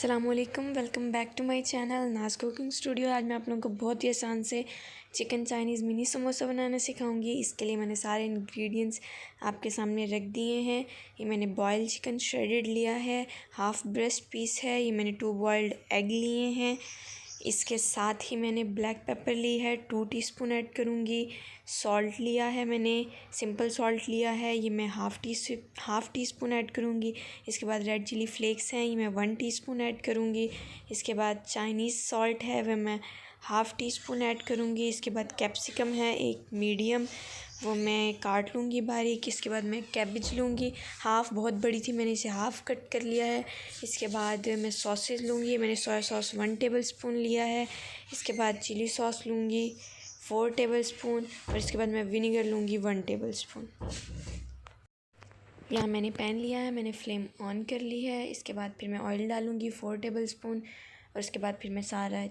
अस्सलामुअलैकुम, welcome back to my channel Naaz cooking studio. आज मैं आप लोगों को बहुत ही आसान से चिकन चाइनीज़ मिनी समोसा बनाना सिखाऊंगी। इसके लिए मैंने सारे इंग्रेडिएंट्स आपके सामने रख दिए हैं। ये मैंने बॉइल्ड चिकन श्रेडेड लिया है, हाफ़ ब्रेस्ट पीस है, ये मैंने 2 बॉइल्ड एग लिए हैं। इसके साथ ही मैंने ब्लैक पेपर ली है, 2 टीस्पून ऐड करूँगी। सॉल्ट लिया है मैंने, सिंपल सॉल्ट लिया है, ये मैं हाफ़ टी स्पून ऐड करूँगी। इसके बाद रेड चिली फ्लेक्स हैं, ये मैं 1 टीस्पून ऐड करूँगी। इसके बाद चाइनीज़ सॉल्ट है, वह मैं हाफ़ टी स्पून ऐड करूँगी। इसके बाद कैप्सिकम है एक मीडियम, वो मैं काट लूँगी बारीक। इसके बाद मैं कैबेज लूँगी, हाफ़ बहुत बड़ी थी, मैंने इसे हाफ़ कट कर लिया है। इसके बाद मैं सॉसेज लूँगी, मैंने सोया सॉस 1 टेबलस्पून लिया है। इसके बाद चिली सॉस लूँगी 4 टेबलस्पून और इसके बाद मैं विनेगर लूँगी 1 टेबलस्पून। यहाँ मैंने पैन लिया है, मैंने फ्लेम ऑन कर ली है। इसके बाद फिर मैं ऑयल डालूँगी 4 टेबलस्पून और इसके बाद फिर मैं सारा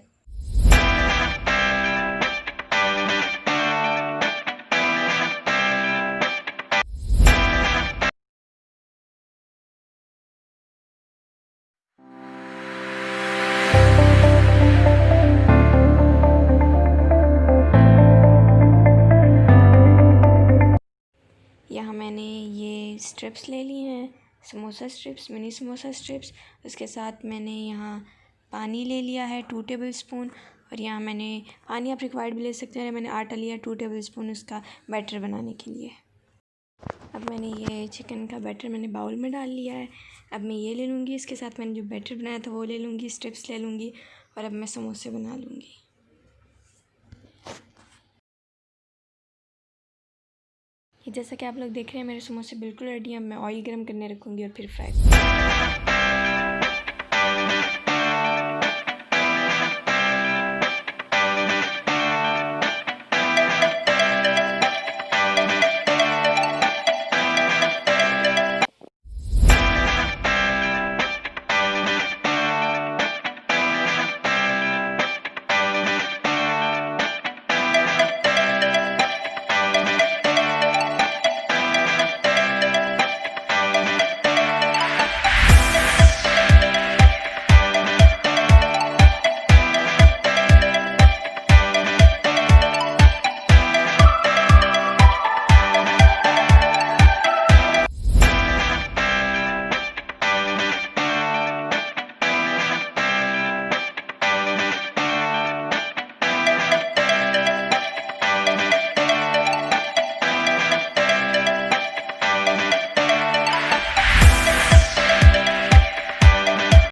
यहाँ मैंने ये स्ट्रिप्स ले ली हैं, samosa strips, mini samosa strips. उसके साथ मैंने यहाँ पानी ले लिया है 2 टेबलस्पून और यहाँ मैंने पानी आप रिक्वायर्ड भी ले सकते हैं। मैंने आटा लिया 2 टेबलस्पून उसका बैटर बनाने के लिए। अब मैंने ये चिकन का बैटर मैंने बाउल में डाल लिया है। अब मैं ये ले लूँगी, इसके साथ मैंने जो बैटर बनाया था वो ले लूँगी, स्ट्रिप्स ले लूँगी और अब मैं समोसे बना लूँगी। ये जैसा कि आप लोग देख रहे हैं मेरे समोसे बिल्कुल रेडी हैं। अब मैं ऑयल गर्म करने रखूँगी और फिर फ्राई